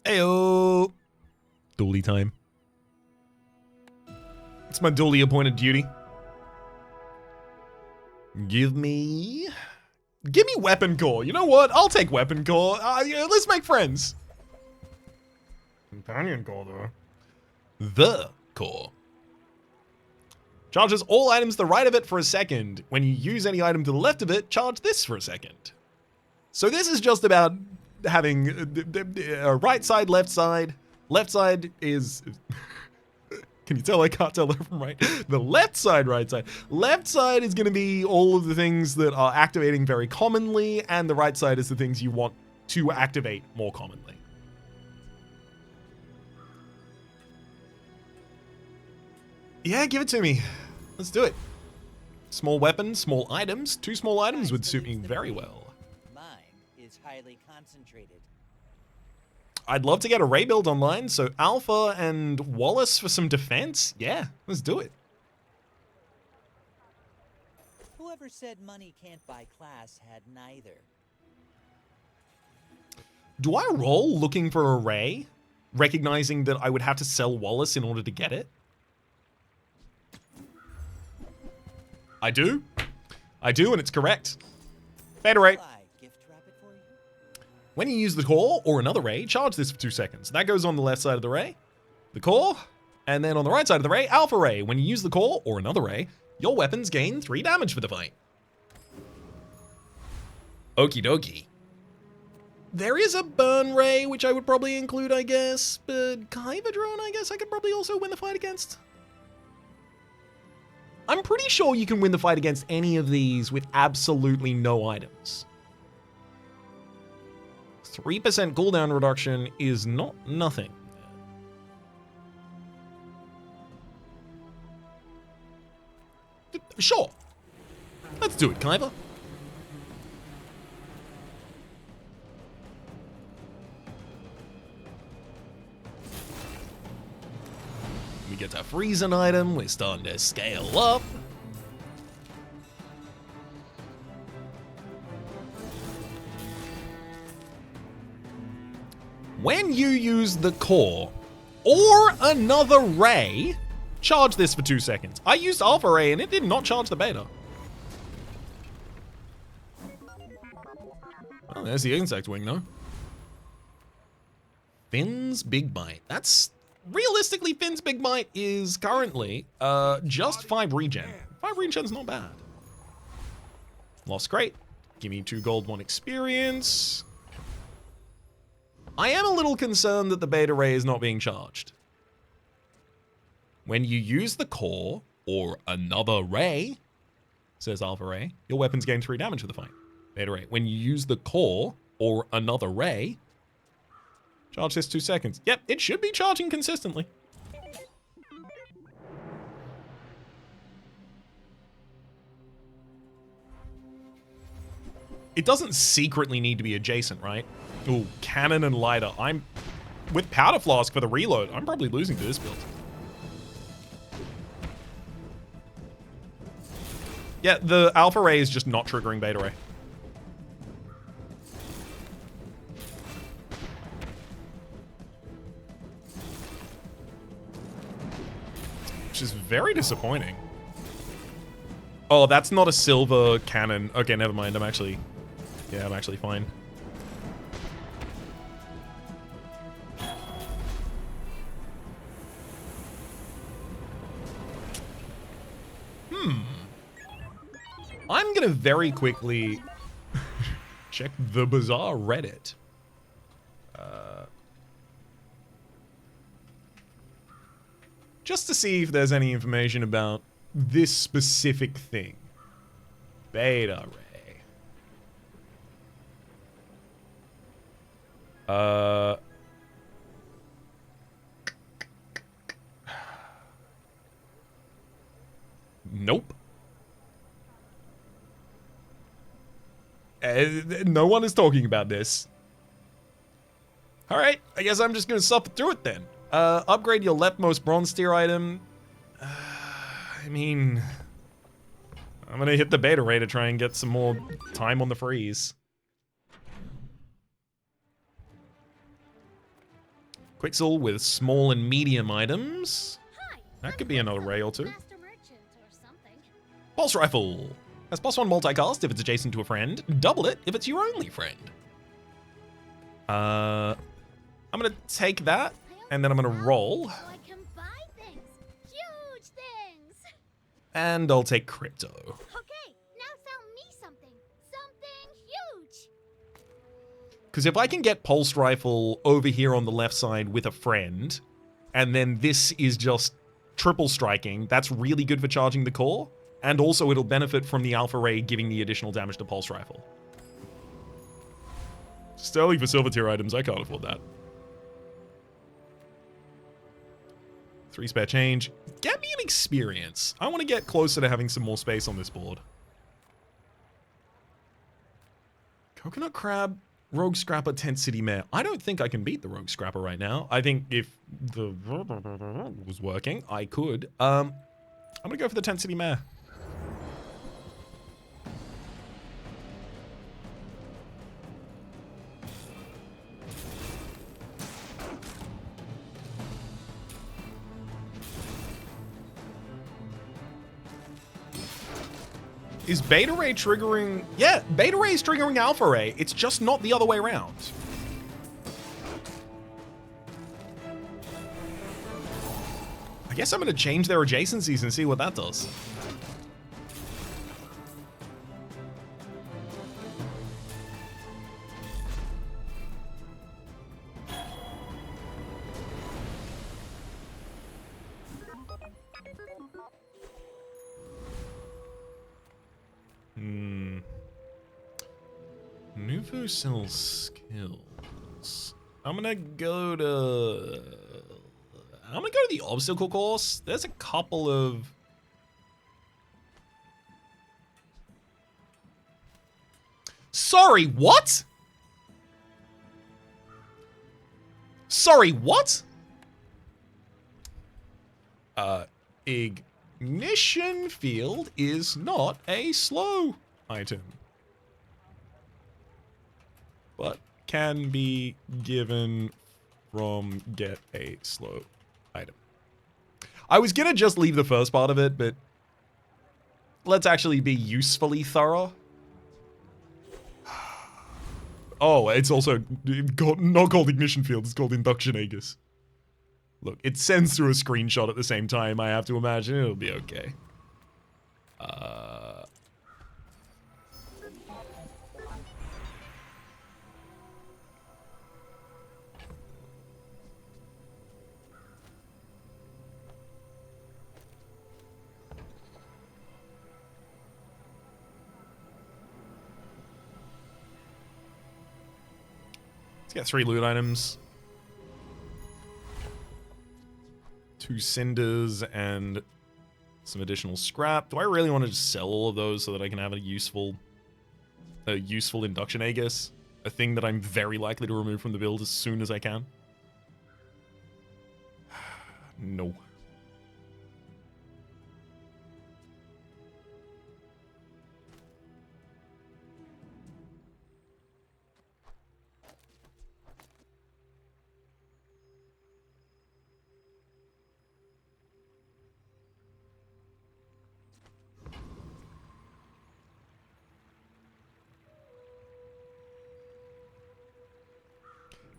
Heyo! Dually time. It's my dually appointed duty. Give me weapon core. You know what? I'll take weapon core. Yeah, let's make friends. Companion core, though. The core. Charges all items to the right of it for a second. When you use any item to the left of it, charge this for a second. So this is just about having a right side, left side. Left side is... Can you tell I can't tell left from right? The left side, right side. Left side is going to be all of the things that are activating very commonly, and the right side is the things you want to activate more commonly. Yeah, give it to me. Let's do it. Small weapons, small items. 2 small items would suit me very well. Mine is highly concentrated. I'd love to get a Ray build online, so Alpha and Wallace for some defense? Yeah, let's do it. Whoever said money can't buy class had neither. Do I roll looking for a Ray, recognizing that I would have to sell Wallace in order to get it? I do, and it's correct. Beta Ray. When you use the core or another ray, charge this for 2 seconds. That goes on the left side of the ray, the core, and then on the right side of the ray, alpha ray. When you use the core or another ray, your weapons gain 3 damage for the fight. Okie dokie. There is a burn ray, which I would probably include, I guess, but Kyber drone, I guess I could probably also win the fight against. I'm pretty sure you can win the fight against any of these with absolutely no items. 3% cooldown reduction is not nothing. Sure. Let's do it, Kyber. We get to freeze an item. We're starting to scale up. When you use the core or another ray, charge this for 2 seconds. I used alpha ray and it did not charge the beta. Oh, there's the insect wing though. Finn's Big Bite. That's realistically, Finn's Big Bite is currently just 5 regen. 5 regen's not bad. Lost crate. Give me 2 gold, 1 experience. I am a little concerned that the beta ray is not being charged. When you use the core or another ray, says alpha ray, your weapons gain 3 damage for the fight. Beta ray. When you use the core or another ray, charge this 2 seconds. Yep, it should be charging consistently. It doesn't secretly need to be adjacent, right? Ooh, cannon and lighter. I'm with powder flask for the reload. I'm probably losing to this build. Yeah, the alpha ray is just not triggering beta ray. Which is very disappointing. Oh, that's not a silver cannon. Okay, never mind. I'm actually fine. I'm gonna very quickly check the Bazaar Reddit. Just to see if there's any information about this specific thing. Beta ray. Nope. No one is talking about this. Alright, I guess I'm just gonna suffer through it then. Upgrade your leftmost bronze tier item. I mean, I'm gonna hit the beta ray to try and get some more time on the freeze. Quixel with small and medium items. That could be another ray or two. Pulse Rifle. Has +1 multicast if it's adjacent to a friend. Double it if it's your only friend. I'm gonna take that, and then I'm gonna roll. And I'll take Crypto. Okay, now sell me something huge. Because if I can get Pulse Rifle over here on the left side with a friend, and then this is just triple striking, that's really good for charging the core. And also it'll benefit from the Alpha Ray giving the additional damage to Pulse Rifle. Sterling for silver tier items, I can't afford that. 3 spare change. Get me an experience. I want to get closer to having some more space on this board. Coconut Crab, Rogue Scrapper, Tent City Mare. I don't think I can beat the Rogue Scrapper right now. I think if the was working, I could. I'm going to go for the Tent City Mare. Is Beta Ray triggering... Yeah, Beta Ray is triggering Alpha Ray. It's just not the other way around. I guess I'm going to change their adjacencies and see what that does. Nuvo sells skills. I'm gonna go to the obstacle course. There's a couple of... Sorry, what? Sorry, what? Ignition field is not a slow item, but can be given from get a slow item. I was gonna just leave the first part of it, but let's actually be usefully thorough. Oh, it's also not called ignition field, it's called induction Aegis. Look, it sends through a screenshot at the same time. I have to imagine it'll be okay. Let's get 3 loot items. 2 cinders and some additional scrap. Do I really want to just sell all of those so that I can have a useful induction Aegis? A thing that I'm very likely to remove from the build as soon as I can? No.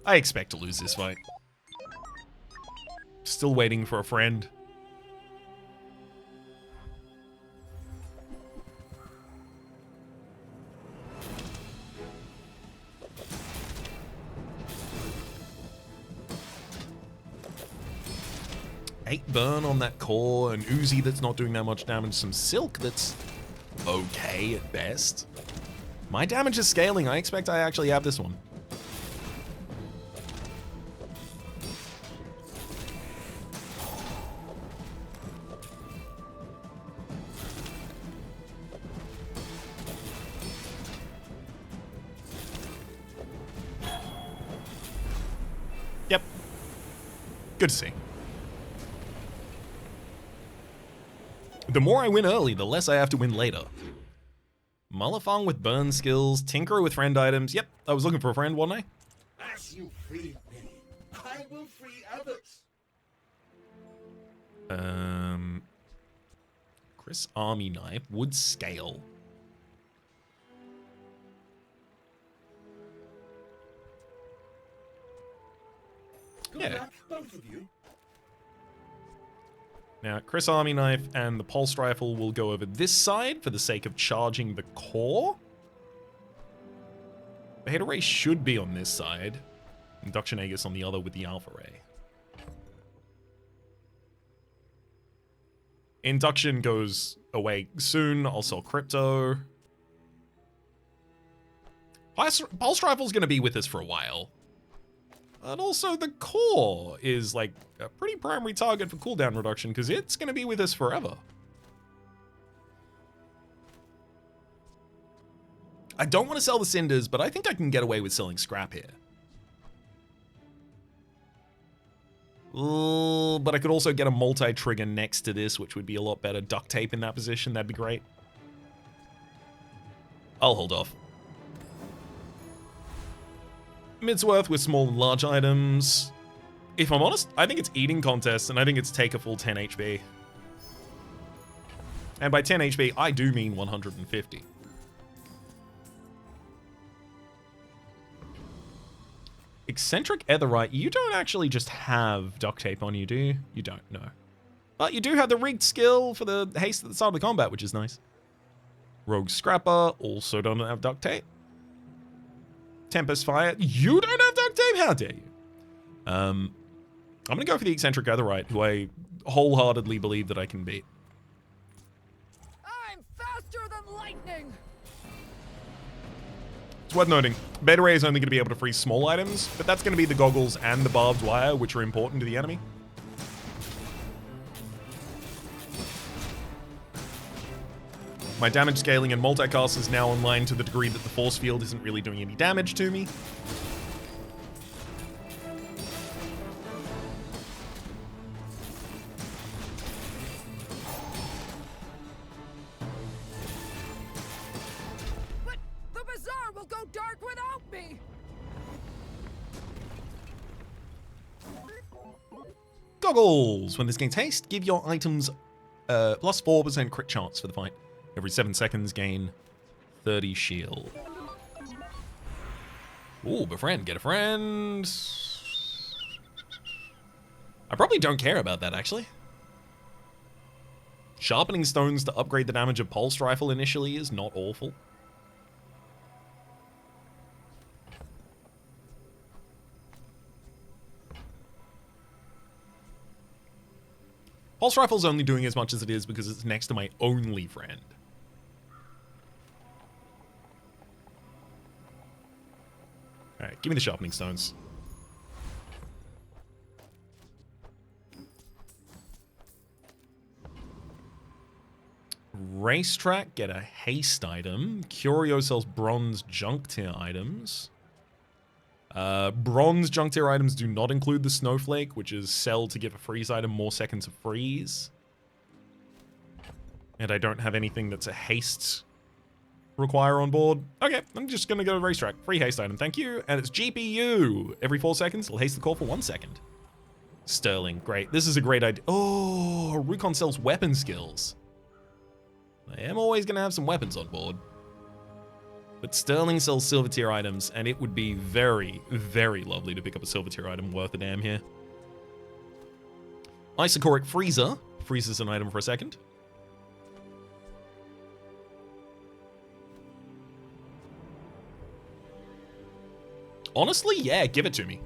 I expect to lose this fight. Still waiting for a friend. Eight burn on that core, an Uzi that's not doing that much damage, some silk that's okay at best. My damage is scaling. I expect I actually have this one. Yep. Good to see. The more I win early, the less I have to win later. Mullifong with burn skills, Tinkerer with friend items. Yep, I was looking for a friend, wasn't I? As you feel, Benny, I will will free others. Chris Army Knife would scale. Good luck, both of you. Now, Chris Army Knife and the Pulse Rifle will go over this side for the sake of charging the core. The Beta Ray should be on this side. Induction Aegis on the other with the Alpha Ray. Induction goes away soon. I'll sell Crypto. Pulse Rifle's going to be with us for a while. And also the core is like a pretty primary target for cooldown reduction because it's going to be with us forever. I don't want to sell the Cinders, but I think I can get away with selling Scrap here. But I could also get a multi-trigger next to this, which would be a lot better. Duct tape in that position, that'd be great. I'll hold off. Midsworth with small and large items. If I'm honest, I think it's eating contests, and I think it's take a full 10 HP. And by 10 HP, I do mean 150. Eccentric Etherite, you don't actually just have duct tape on you, do you? You don't, no. But you do have the rigged skill for the haste at the start of the combat, which is nice. Rogue Scrapper also don't have duct tape. Tempest Fire, you don't have duct tape? How dare you? I'm gonna go for the Eccentric Etherite, who I wholeheartedly believe that I can beat. I'm faster than lightning! It's worth noting, Beta Ray is only going to be able to freeze small items, but that's going to be the goggles and the barbed wire, which are important to the enemy. My damage scaling and multicast is now online to the degree that the force field isn't really doing any damage to me. But the Bazaar will go dark without me! Goggles! When this gains haste, give your items plus 4% crit chance for the fight. Every 7 seconds, gain 30 shield. Ooh, befriend, get a friend. I probably don't care about that, actually. Sharpening stones to upgrade the damage of Pulse Rifle initially is not awful. Pulse Rifle's only doing as much as it is because it's next to my only friend. Alright, give me the sharpening stones. Racetrack, get a haste item. Curio sells bronze junk tier items. Bronze junk tier items do not include the snowflake, which is sell to give a freeze item more seconds of freeze. And I don't have anything that's a haste require on board. Okay, I'm just gonna go to racetrack. Free haste item, thank you. And it's GPU. Every 4 seconds, it'll haste the core for 1 second. Sterling, great. This is a great idea. Oh, Rukon sells weapon skills. I am always gonna have some weapons on board. But Sterling sells silver tier items, and it would be very, very lovely to pick up a silver tier item worth a damn here. Isocoric Freezer. Freezes an item for a second. Honestly, yeah, give it to me.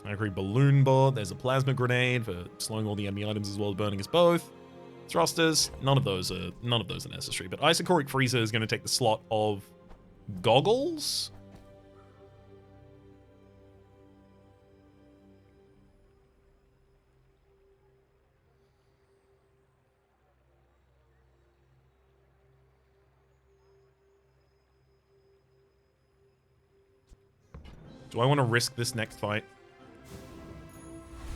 I agree, balloon board. There's a plasma grenade for slowing all the enemy items as well as burning us both. Thrusters, none of those are necessary. But Isocoric Freezer is going to take the slot of goggles. Do I want to risk this next fight?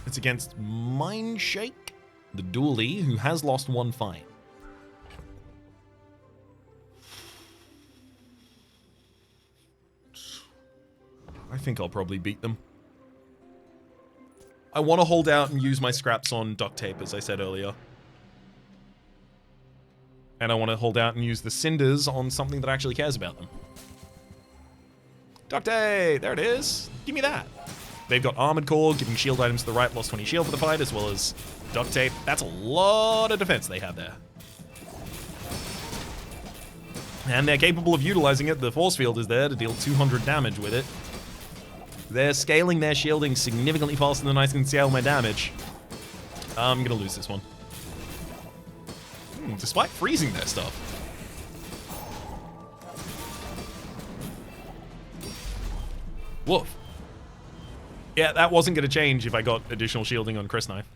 It's against Mindshake, the duelie, who has lost 1 fight. I think I'll probably beat them. I want to hold out and use my scraps on duct tape, as I said earlier. And I want to hold out and use the cinders on something that actually cares about them. Duct tape! There it is! Give me that! They've got Armored Core, giving shield items to the right, plus 20 shield for the fight, as well as duct tape. That's a lot of defense they have there. And they're capable of utilizing it. The force field is there to deal 200 damage with it. They're scaling their shielding significantly faster than I can scale my damage. I'm gonna lose this one. Despite freezing their stuff. Woof. Yeah, that wasn't gonna change if I got additional shielding on Chris Knife.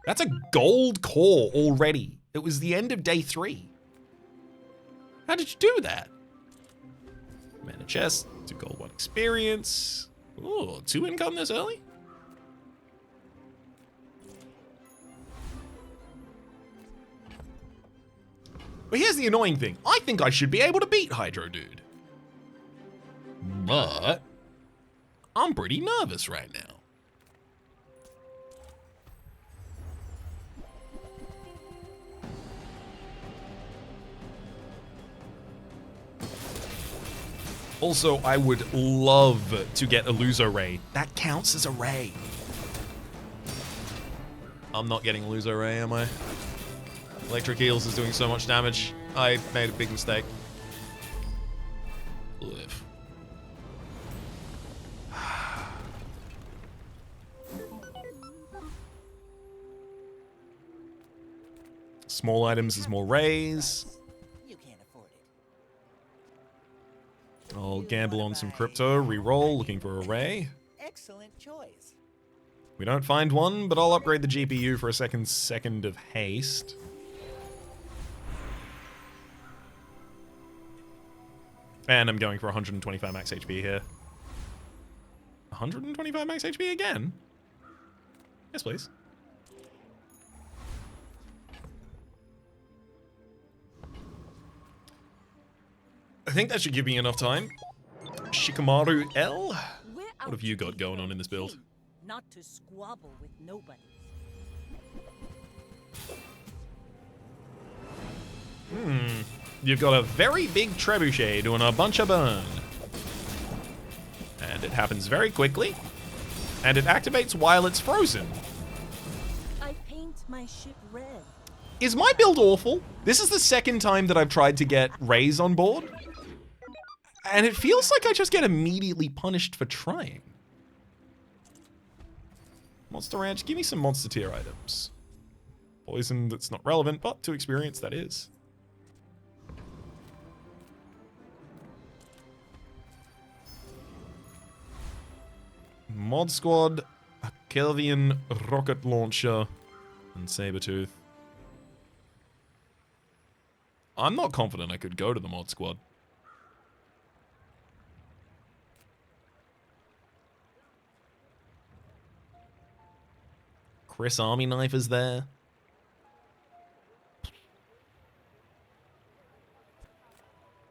That's a gold core already. It was the end of day 3. How did you do that? Mana chest, 2 gold, 1 experience. Ooh, 2 income this early? But here's the annoying thing. I think I should be able to beat Hydro Dude. But I'm pretty nervous right now. Also, I would love to get a Luzo Ray. That counts as a Ray. I'm not getting a Luzo Ray, am I? Electric Eels is doing so much damage. I made a big mistake. Live. Small items is more rays. You can't afford it. I'll gamble on some crypto, re-roll, looking for a ray. Excellent choice. We don't find one, but I'll upgrade the GPU for a second of haste. And I'm going for 125 max HP here. 125 max HP again? Yes, please. I think that should give me enough time. Shikamaru L? What have you got going on in this build? Not to squabble with nobody. You've got a very big trebuchet doing a bunch of burn. And it happens very quickly. And it activates while it's frozen. I paint my ship red. Is my build awful? This is the second time that I've tried to get Rays on board. And it feels like I just get immediately punished for trying. Monster Ranch, give me some monster tier items. Poison, that's not relevant, but to experience, that is. Mod Squad, a Kelvian rocket launcher, and Sabretooth. I'm not confident I could go to the Mod Squad. Chris Army Knife is there.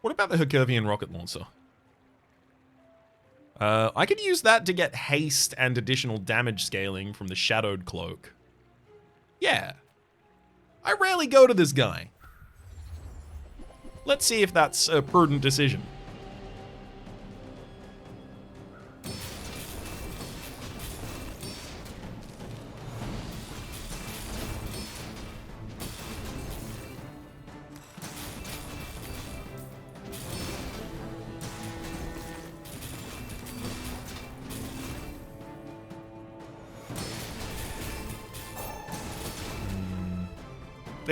What about the Herculean rocket launcher? I could use that to get haste and additional damage scaling from the Shadowed Cloak. Yeah. I rarely go to this guy. Let's see if that's a prudent decision.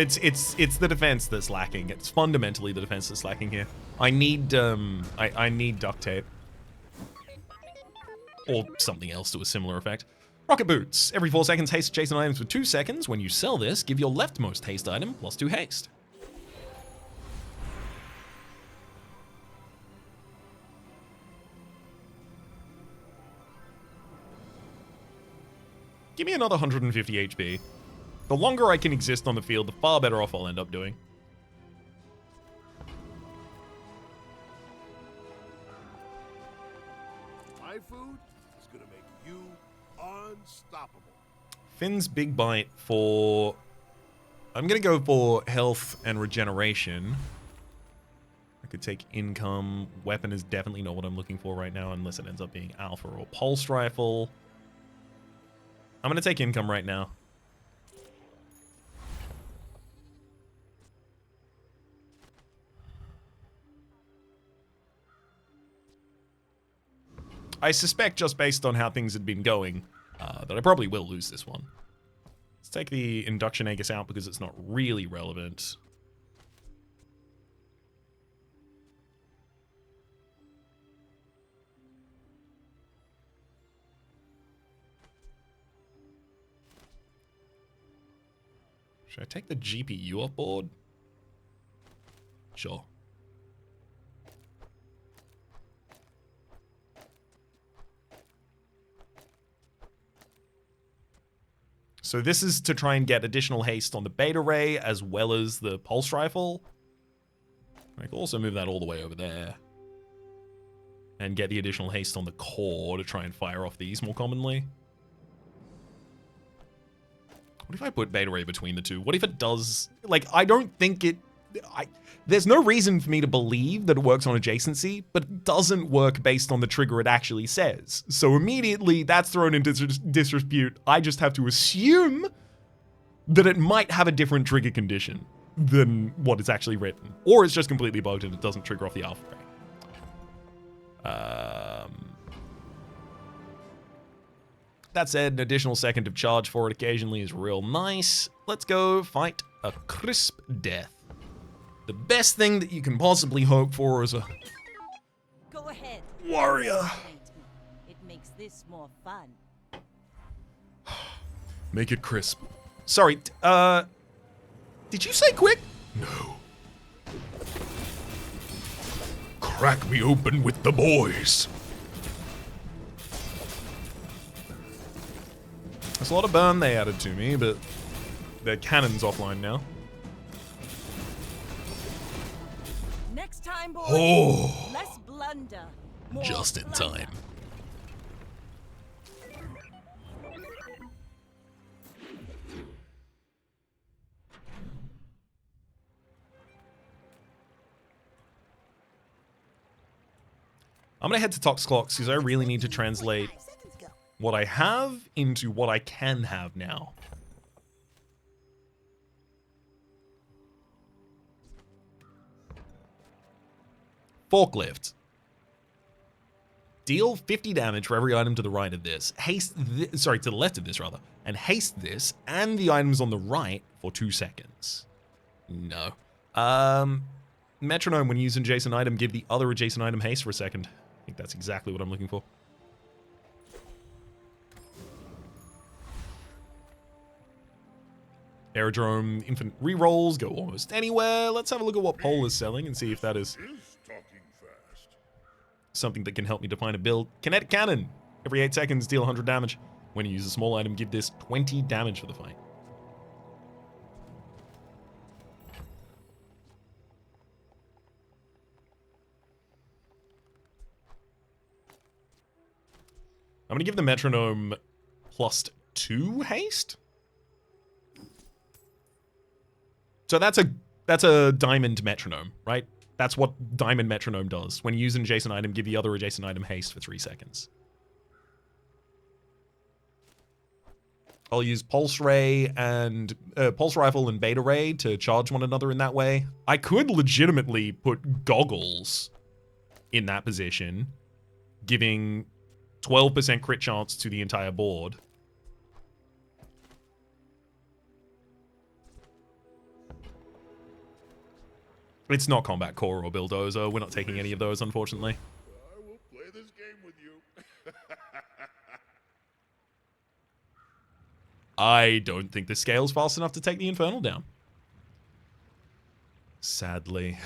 It's the defense that's lacking. It's fundamentally the defense that's lacking here. I need I need duct tape. Or something else to a similar effect. Rocket boots. Every 4 seconds, haste adjacent items for 2 seconds. When you sell this, give your leftmost haste item plus 2 haste. Give me another 150 HP. The longer I can exist on the field, the far better off I'll end up doing. food is gonna make you unstoppable. Finn's Big Bite for... I'm going to go for health and regeneration. I could take income. Weapon is definitely not what I'm looking for right now, unless it ends up being Alpha or Pulse Rifle. I'm going to take income right now. I suspect, just based on how things had been going, that I probably will lose this one. Let's take the Induction Aegis out because it's not really relevant. Should I take the GPU off board? Sure. So this is to try and get additional haste on the Beta Ray as well as the Pulse Rifle. I can also move that all the way over there. And get the additional haste on the core to try and fire off these more commonly. What if I put Beta Ray between the two? What if it does... Like, I don't think it... There's no reason for me to believe that it works on adjacency, but it doesn't work based on the trigger it actually says. So immediately, that's thrown into disrepute. I just have to assume that it might have a different trigger condition than what is actually written. Or it's just completely bugged and it doesn't trigger off the Alpha Ray. That said, an additional second of charge for it occasionally is real nice. Let's go fight a crisp death. The best thing that you can possibly hope for is a... Go ahead. warrior. It makes this more fun. Make it crisp. Sorry, did you say quick? No. Crack me open with the boys. There's a lot of burn they added to me, but their cannon's offline now. Next time, boys. Oh. Less blunder. More Just in blunder. time. I'm gonna head to Tox Clocks because I really need to translate what I have into what I can have now. Forklift. Deal 50 damage for every item to the right of this. Haste this, sorry, to the left of this rather. And haste this and the items on the right for 2 seconds. No. Metronome, when you use an adjacent item, give the other adjacent item haste for a second. I think that's exactly what I'm looking for. Aerodrome, infinite rerolls, go almost anywhere. Let's have a look at what Pole is selling and see if that is something that can help me define a build. Kinetic Cannon. Every 8 seconds, deal 100 damage. When you use a small item, give this 20 damage for the fight. I'm going to give the Metronome +2 haste. So that's a diamond metronome, right? That's what diamond metronome does. When you use an adjacent item, give the other adjacent item haste for 3 seconds. I'll use Pulse Ray and Pulse Rifle and Beta Ray to charge one another in that way. I could legitimately put Goggles in that position, giving 12% crit chance to the entire board. It's not Combat Core or Bulldozer. We're not taking any of those, unfortunately. I will play this game with you. I don't think this scale's fast enough to take the Infernal down. Sadly.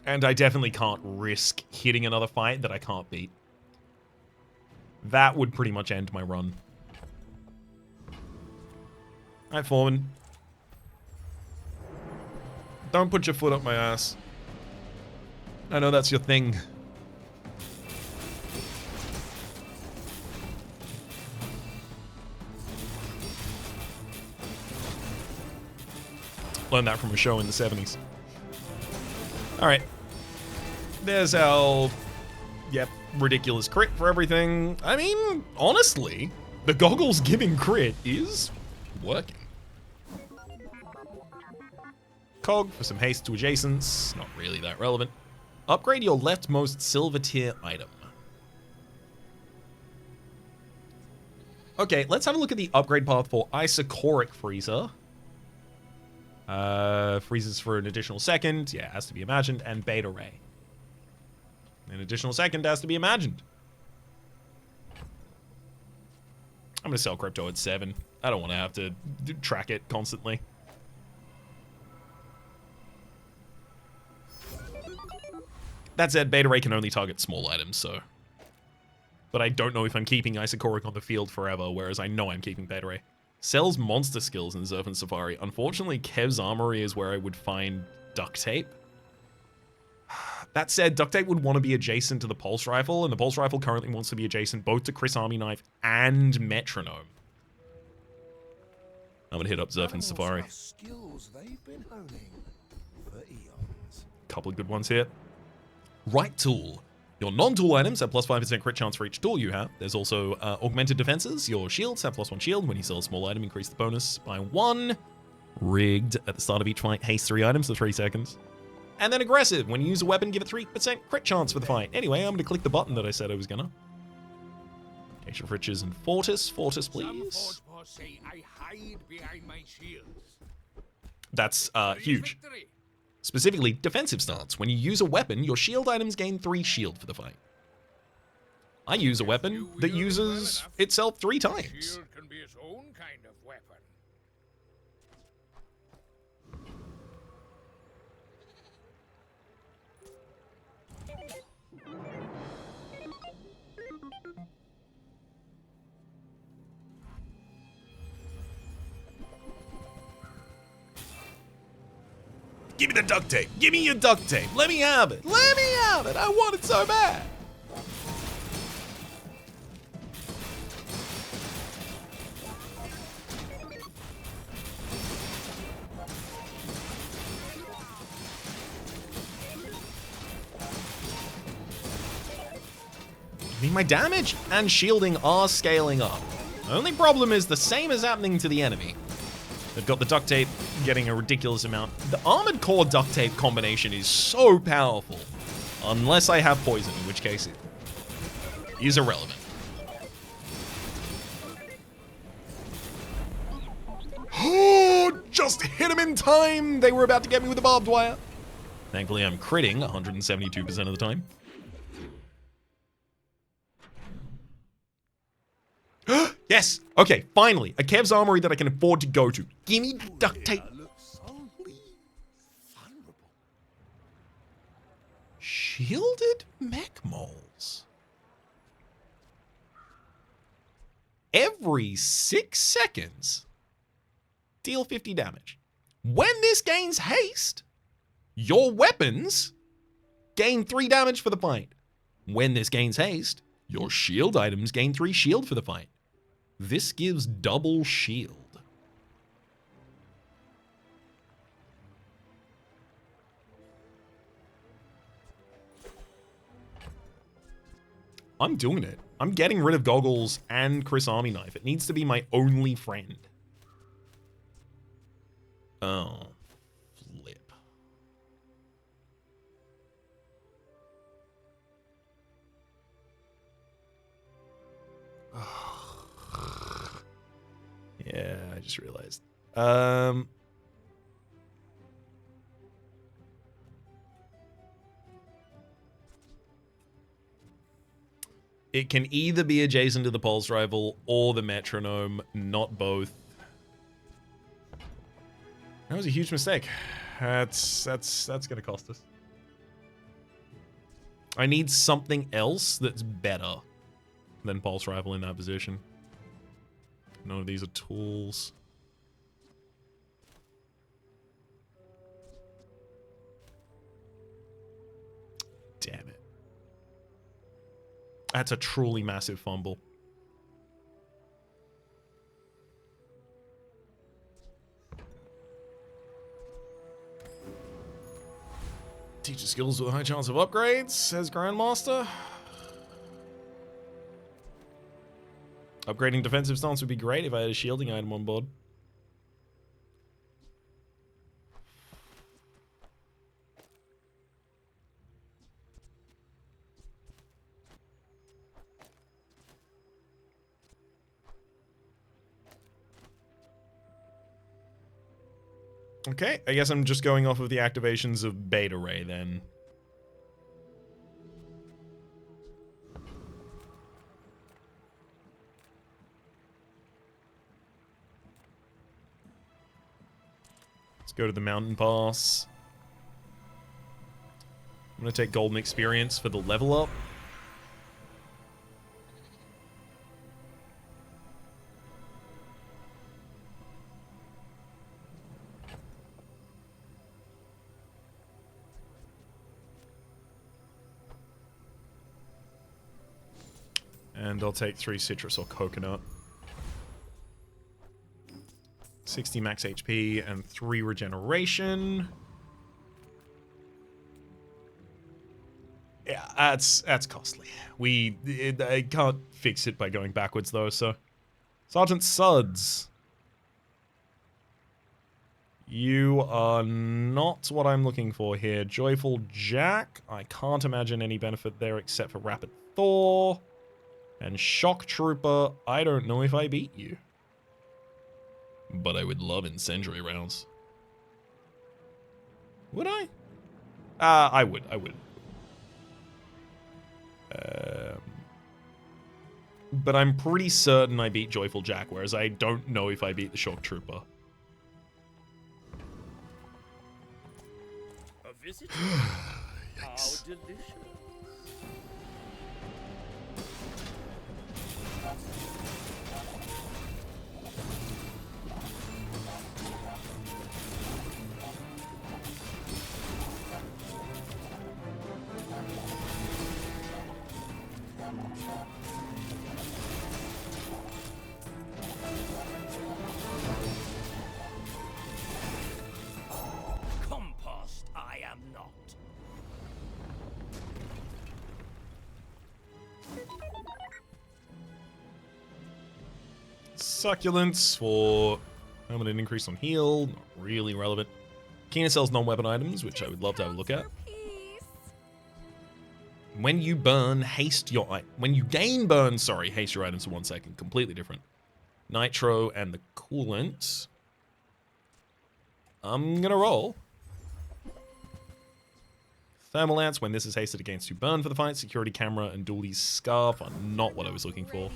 And I definitely can't risk hitting another fight that I can't beat. That would pretty much end my run. Alright, Foreman. Don't put your foot up my ass. I know that's your thing. Learned that from a show in the 70s. Alright. There's our... Yep, ridiculous crit for everything. I mean, honestly, the goggles giving crit is working. Cog for some haste to adjacents. Not really that relevant. Upgrade your leftmost silver tier item. Okay, let's have a look at the upgrade path for Isocoric Freezer. Freezes for an additional second. Yeah, has to be imagined. And Beta Ray. An additional second has to be imagined. I'm gonna sell crypto at 7. I don't want to have to track it constantly. That said, Beta Ray can only target small items, so... But I don't know if I'm keeping Isocoric on the field forever, whereas I know I'm keeping Beta Ray. Sells monster skills in Zerf and Safari. Unfortunately, Kev's Armory is where I would find duct tape. That said, duct tape would want to be adjacent to the pulse rifle, and the pulse rifle currently wants to be adjacent both to Chris Army Knife and Metronome. I'm gonna hit up Zerf and Safari. Skills they've been honing for eons. Couple of good ones here. Right tool. Your non-tool items have plus 5% crit chance for each tool you have. There's also augmented defenses. Your shields have plus 1 shield. When you sell a small item, increase the bonus by 1. Rigged. At the start of each fight, haste 3 items for 3 seconds. And then aggressive. When you use a weapon, give it 3% crit chance for the fight. Anyway, I'm going to click the button that I said I was going to. Case of Riches and Fortis. Fortis, please. Say I hide behind my shields. That's huge. Specifically, defensive stance. When you use a weapon, your shield items gain 3 shield for the fight. I use a weapon that uses itself 3 times. Shield can be its own kind of weapon. Give me the duct tape. Give me your duct tape. Let me have it. Let me have it. I want it so bad. I mean, my damage and shielding are scaling up. The only problem is the same is happening to the enemy. They've got the duct tape getting a ridiculous amount. The armored core duct tape combination is so powerful. Unless I have poison, in which case it is irrelevant. Oh, just hit him in time. They were about to get me with the barbed wire. Thankfully, I'm critting 172% of the time. Yes! Okay, finally, a Kev's Armory that I can afford to go to. Give me duct tape. Shielded mech moles. Every 6 seconds, deal 50 damage. When this gains haste, your weapons gain 3 damage for the fight. When this gains haste, your shield items gain 3 shield for the fight. This gives double shield. I'm doing it. I'm getting rid of goggles and Chris Army Knife. It needs to be my only friend. Oh, flip. Yeah, I just realized. It can either be adjacent to the pulse rifle or the metronome, not both. That was a huge mistake. That's gonna cost us. I need something else that's better than pulse rifle in that position. None of these are tools. Damn it. That's a truly massive fumble. Teacher skills with a high chance of upgrades, says Grandmaster. Upgrading defensive stance would be great if I had a shielding item on board. Okay, I guess I'm just going off of the activations of Beta Ray then. Let's go to the mountain pass. I'm gonna take golden experience for the level up. And I'll take 3 citrus or coconut. 60 max HP and 3 regeneration. Yeah, that's costly. I can't fix it by going backwards though, so. Sergeant Suds. You are not what I'm looking for here. Joyful Jack. I can't imagine any benefit there except for Rapid Thor. And Shock Trooper, I don't know if I beat you. But I would love incendiary rounds. Would I? I would. But I'm pretty certain I beat Joyful Jack, whereas I don't know if I beat the Shock Trooper. A visit? How delicious. Compost, I am not. Succulents for permanent increase on heal, not really relevant. Kina sells non-weapon items, which I would love to have a look at. When you burn, haste your when you gain burn, sorry, haste your items for 1 second. Completely different. Nitro and the coolant. I'm gonna roll. Thermal lance, when this is hasted against you, burn for the fight. Security camera and Dooley's scarf are not what I was looking for.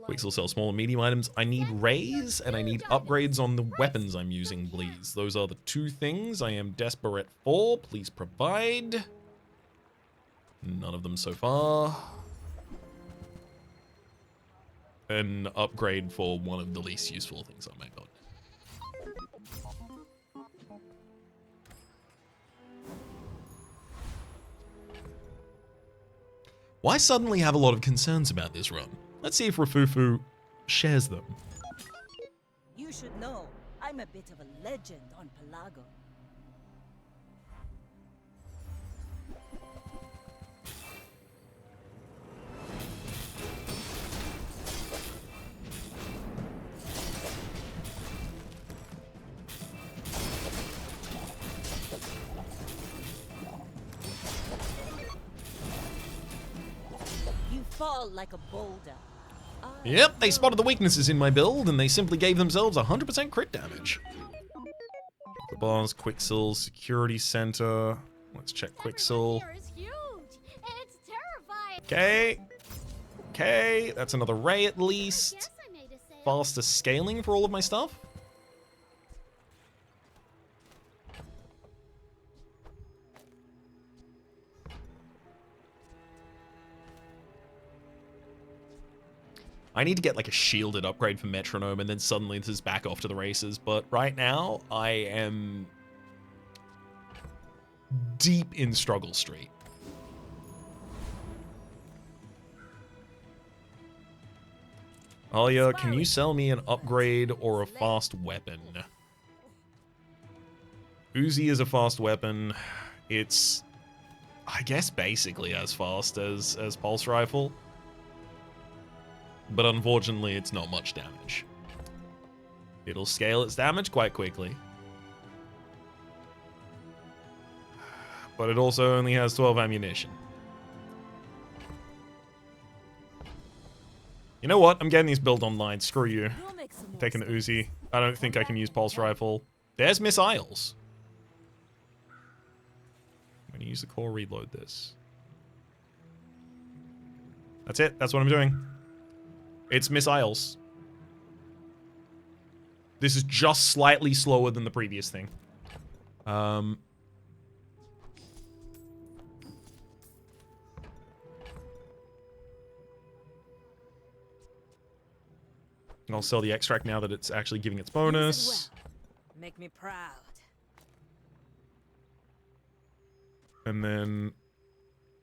Quixel sells small and medium items. I need rays and I need upgrades on the weapons I'm using, please. Those are the 2 things I am desperate for. Please provide. None of them so far. An upgrade for one of the least useful things on my build. Why suddenly have a lot of concerns about this run? Let's see if Rafufu shares them. You should know, I'm a bit of a legend on Pelago. You fall like a boulder. Yep, they spotted the weaknesses in my build, and they simply gave themselves 100% crit damage. The bars, Quixel, Security Center. Let's check Quixel. Here is huge. It's terrifying. Okay. Okay, that's another ray at least. Guess I made a sale. Faster scaling for all of my stuff. I need to get like a shielded upgrade for Metronome, and then suddenly this is back off to the races. But right now, I am deep in struggle street. Alia, can you sell me an upgrade or a fast weapon? Uzi is a fast weapon. It's, I guess, basically as fast as Pulse Rifle. But unfortunately, it's not much damage. It'll scale its damage quite quickly. But it also only has 12 ammunition. You know what? I'm getting these built online. Screw you. Taking the Uzi. I don't think I can use Pulse Rifle. There's missiles. I'm going to use the core, reload this. That's it. That's what I'm doing. It's missiles. This is just slightly slower than the previous thing. I'll sell the extract now that it's actually giving its bonus. Make me proud. And then,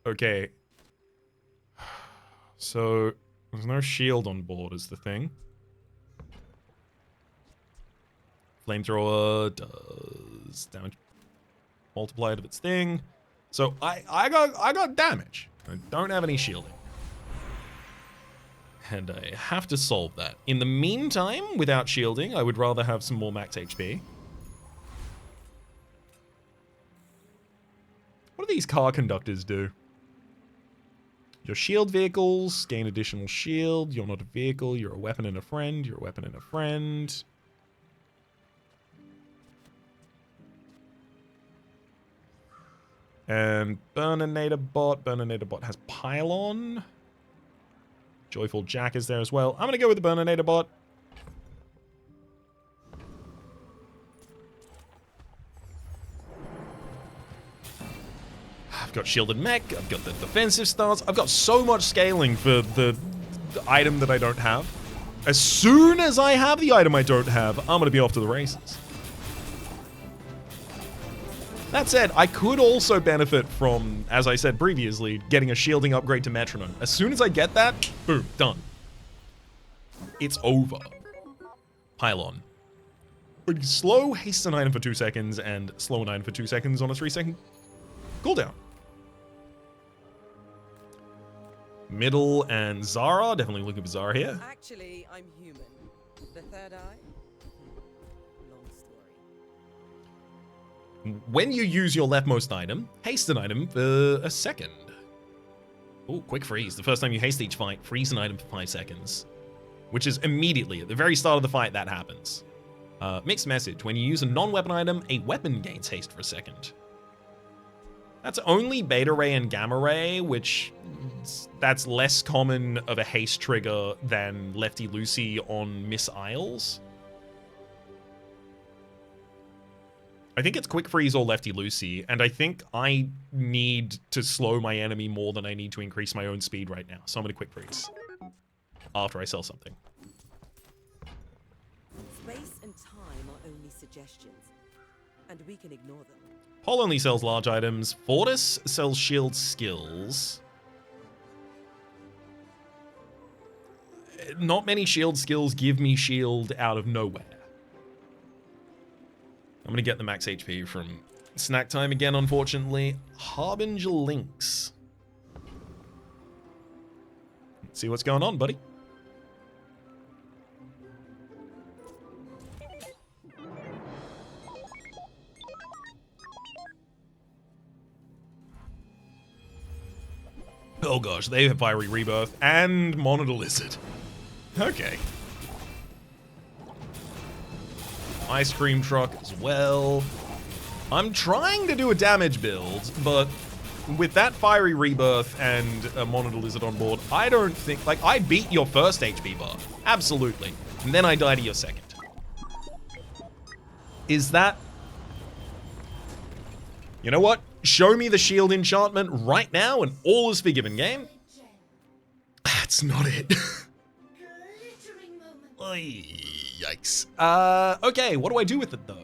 okay. So, there's no shield on board is the thing. Flamethrower does damage multiplied of its thing. So I got damage. I don't have any shielding. And I have to solve that. In the meantime, without shielding, I would rather have some more max HP. What do these car conductors do? Your shield vehicles gain additional shield. You're not a vehicle. You're a weapon and a friend. You're a weapon and a friend. And Burninator Bot. Burninator Bot has Pylon. Joyful Jack is there as well. I'm going to go with the Burninator Bot. I've got Shielded Mech. I've got the defensive stance. I've got so much scaling for the item that I don't have. As soon as I have the item I don't have, I'm going to be off to the races. That said, I could also benefit from, as I said previously, getting a shielding upgrade to Metronome. As soon as I get that, boom, done. It's over. Pylon. Slow haste an item for 2 seconds and slow an item for 2 seconds on a 3-second cooldown. Middle and Zara. Definitely looking for Zara here. Actually, I'm human. The third eye? Long story. When you use your leftmost item, haste an item for a second. Oh, quick freeze. The first time you haste each fight, freeze an item for 5 seconds. Which is immediately, at the very start of the fight, that happens. Mixed message. When you use a non-weapon item, a weapon gains haste for a second. That's only Beta Ray and Gamma Ray, which that's less common of a haste trigger than Lefty Lucy on Miss Isles. I think it's Quick Freeze or Lefty Lucy, and I think I need to slow my enemy more than I need to increase my own speed right now. So I'm going to Quick Freeze after I sell something. Space and time are only suggestions, and we can ignore them. Paul only sells large items. Fortis sells shield skills. Not many shield skills give me shield out of nowhere. I'm going to get the max HP from Snack Time again, unfortunately. Harbinger Lynx. Let's see what's going on, buddy. Oh gosh, they have Fiery Rebirth and Monitor Lizard. Okay. Ice Cream Truck as well. I'm trying to do a damage build, but with that Fiery Rebirth and a Monitor Lizard on board, I don't think... Like, I beat your first HP bar. Absolutely. And then I die to your second. Is that... You know what? Show me the shield enchantment right now and all is forgiven, game. That's not it. Oy, yikes. Okay, what do I do with it, though?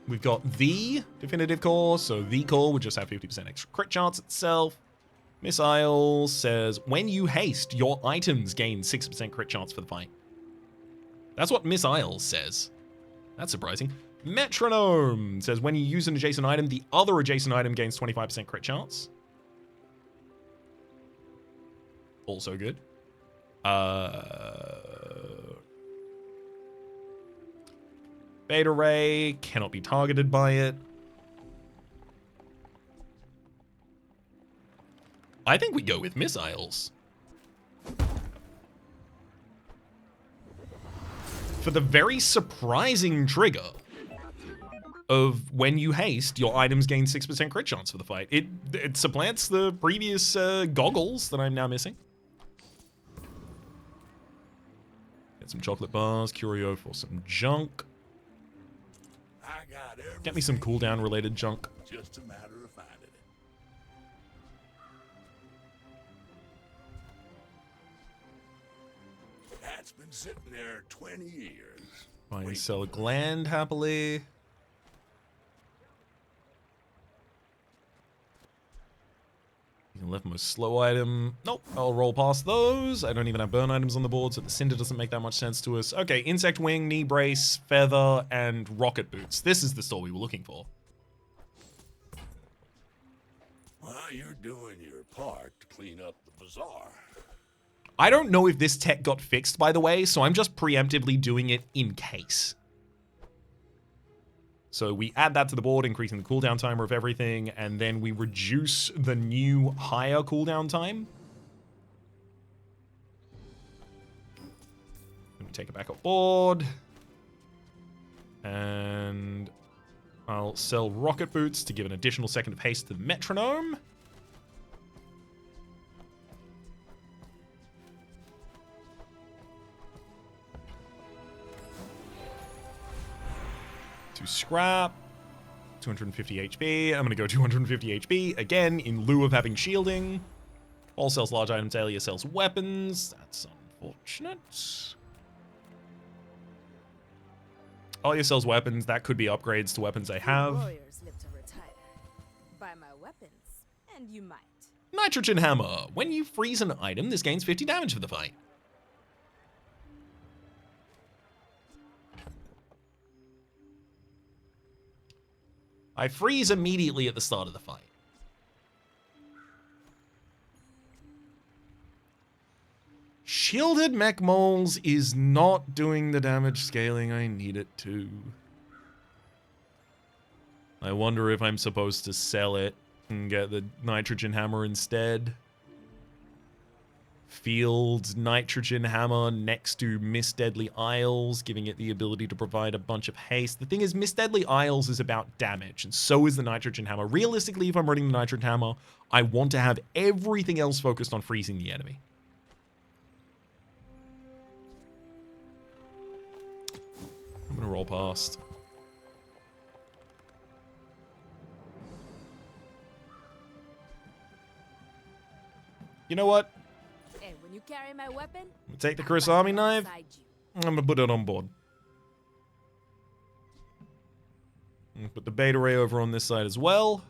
We've got the definitive core, so the core would just have 50% extra crit chance itself. Missile says, when you haste, your items gain 6% crit chance for the fight. That's what Missile says. That's surprising. Metronome says, when you use an adjacent item, the other adjacent item gains 25% crit chance. Also good. Beta Ray cannot be targeted by it. I think we go with missiles. For the very surprising trigger of when you haste, your items gain 6% crit chance for the fight. It supplants the previous goggles that I'm now missing. Get some chocolate bars, curio for some junk. I got Get me some cooldown related junk. just a matter of finding it. That's been sitting there 20 years. Buy and Wait. sell a gland happily. You can leftmost slow item. Nope, I'll roll past those. I don't even have burn items on the board, so the cinder doesn't make that much sense to us. Okay, insect wing, knee brace, feather, and rocket boots. This is the store we were looking for. Well, you're doing your part to clean up the bazaar. I don't know if this tech got fixed, by the way, so I'm just preemptively doing it in case. So we add that to the board, increasing the cooldown timer of everything, and then we reduce the new higher cooldown time. Let me take it back up board. And I'll sell rocket boots to give an additional second of haste to the metronome. To scrap, 250 HP. I'm going to go 250 HP again in lieu of having shielding. All sells large items, Alia sells weapons. That's unfortunate. Alia sells weapons. That could be upgrades to weapons I have. Warriors live to retire. Buy my weapons, and you might. Nitrogen hammer. When you freeze an item, this gains 50 damage for the fight. I freeze immediately at the start of the fight. Shielded mech moles is not doing the damage scaling I need it to. I wonder if I'm supposed to sell it and get the nitrogen hammer instead. Field nitrogen hammer next to Miss Deadly Isles, giving it the ability to provide a bunch of haste. The thing is, Miss Deadly Isles is about damage, and so is the nitrogen hammer. Realistically, if I'm running the nitrogen hammer, I want to have everything else focused on freezing the enemy. I'm gonna roll past. You know what? And when you carry my weapon, I'm gonna take the Chris Army knife. I'm gonna put it on board. Put the Beta Ray over on this side as well.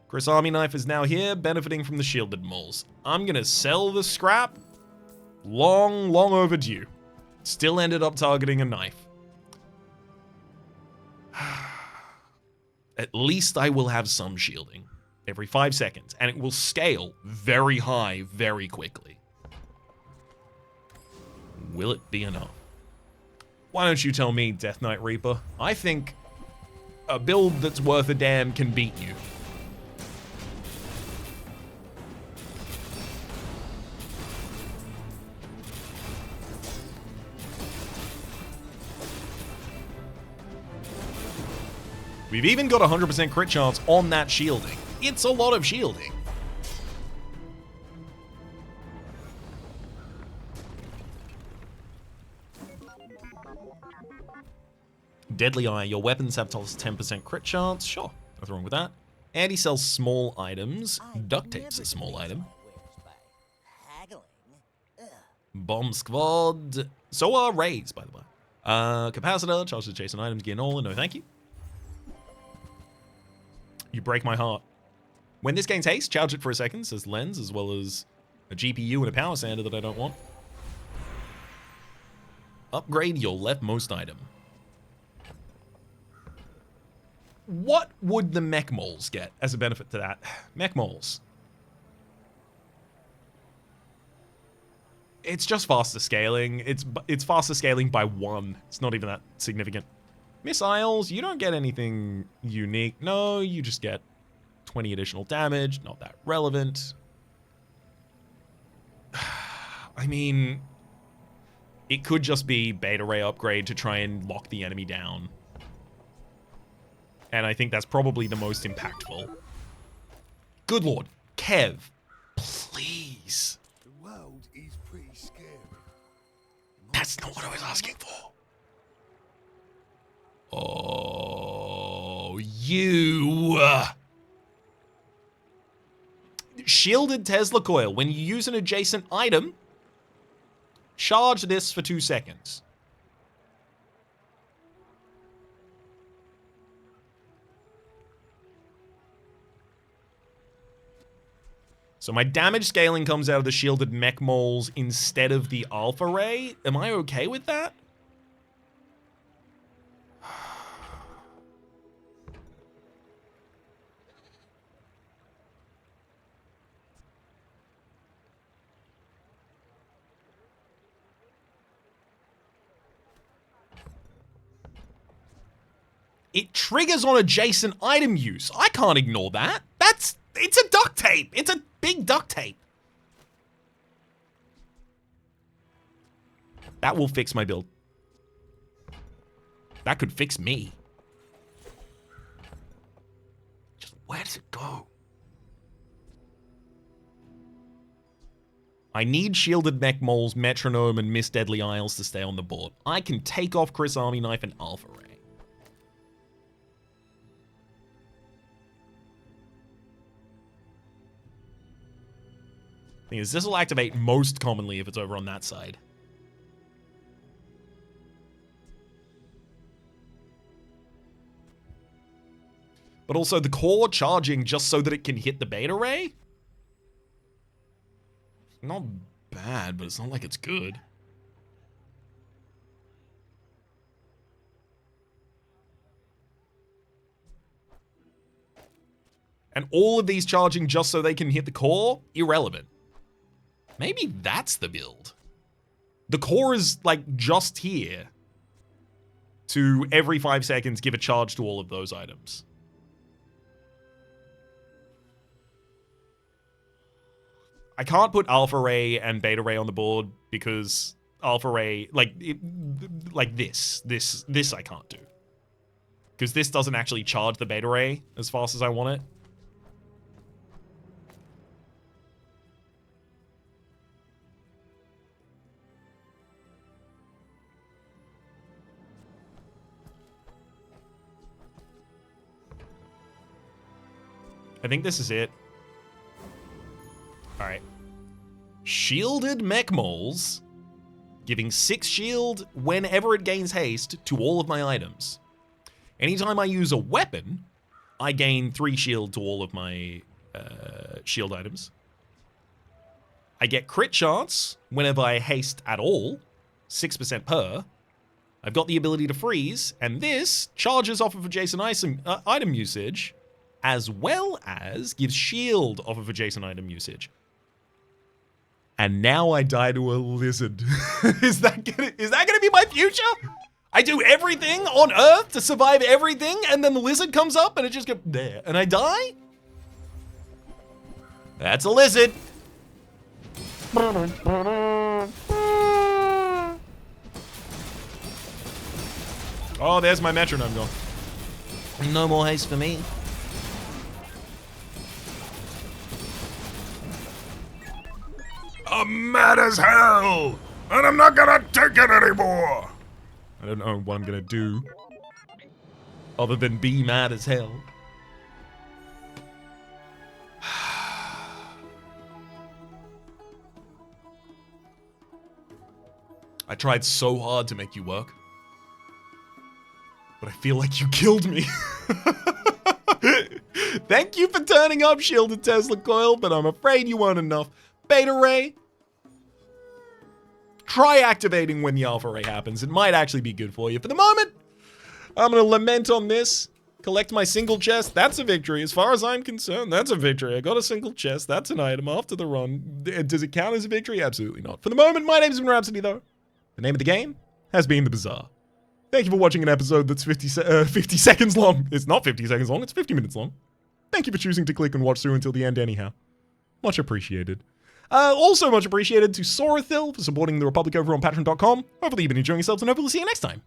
Chris Army knife is now here, benefiting from the shielded moles. I'm gonna sell the scrap. Long, long overdue. Still ended up targeting a knife. At least I will have some shielding every 5 seconds, and it will scale very high very quickly. Will it be enough? Why don't you tell me, Death Knight Reaper? I think a build that's worth a damn can beat you. We've even got 100% crit chance on that shielding. It's a lot of shielding. Deadly Eye, your weapons have plus 10% crit chance. Sure, nothing wrong with that. And he sells small items. Duct tape's a small item. Haggling. Ugh. Bomb squad. So are rays, by the way. Capacitor, charge adjacent items, gear Nolan. No, thank you. You break my heart. When this gains haste, charge it for a second, says Lens, as well as a GPU and a power sander that I don't want. Upgrade your leftmost item. What would the mech moles get as a benefit to that? Mech moles. It's just faster scaling. It's faster scaling by 1. It's not even that significant. Missiles, you don't get anything unique. No, you just get 20 additional damage. Not that relevant. I mean, it could just be beta ray upgrade to try and lock the enemy down. And I think that's probably the most impactful. Good lord. Kev, please. The world is pretty scary. That's not what I was asking for. Oh, you. Shielded Tesla coil. When you use an adjacent item, charge this for 2 seconds. So my damage scaling comes out of the shielded mech moles instead of the alpha ray. Am I okay with that? It triggers on adjacent item use. I can't ignore that. It's a duct tape. It's a big duct tape. That will fix my build. That could fix me. Just where does it go? I need shielded mech moles, metronome, and Miss Deadly Isles to stay on the board. I can take off Chris Army Knife and Alpha Ray. Thing is, this will activate most commonly if it's over on that side. But also the core charging just so that it can hit the beta ray? Not bad, but it's not like it's good. And all of these charging just so they can hit the core? Irrelevant. Maybe that's the build. The core is, like, just here to every 5 seconds give a charge to all of those items. I can't put Alpha Ray and Beta Ray on the board because Alpha Ray, like this I can't do. Because this doesn't actually charge the Beta Ray as fast as I want it. I think this is it. Alright. Shielded mech moles, giving 6 shield whenever it gains haste to all of my items. Anytime I use a weapon, I gain 3 shield to all of my shield items. I get crit chance whenever I haste at all, 6% per. I've got the ability to freeze, and this charges off of adjacent item usage, as well as gives shield off of adjacent item usage. And now I die to a lizard. Is that gonna be my future? I do everything on Earth to survive everything, and then the lizard comes up and it just goes there, and I die? That's a lizard. Oh, there's my metronome gone. No more haste for me. I'm mad as hell, and I'm not gonna take it anymore. I don't know what I'm gonna do other than be mad as hell. I tried so hard to make you work. But I feel like you killed me. Thank you for turning up, Shielded Tesla Coil, but I'm afraid you weren't enough. Beta Ray, try activating when the Alpha Ray happens. It might actually be good for you. For the moment, I'm going to lament on this. Collect my single chest. That's a victory. As far as I'm concerned, that's a victory. I got a single chest. That's an item after the run. Does it count as a victory? Absolutely not. For the moment, my name's been Rhapsody, though. The name of the game has been The Bazaar. Thank you for watching an episode that's 50 seconds long. It's not 50 seconds long. It's 50 minutes long. Thank you for choosing to click and watch through until the end anyhow. Much appreciated. Also much appreciated to Sorathil for supporting the Republic over on Patreon.com. Hopefully you've been enjoying yourselves, and hopefully we'll see you next time.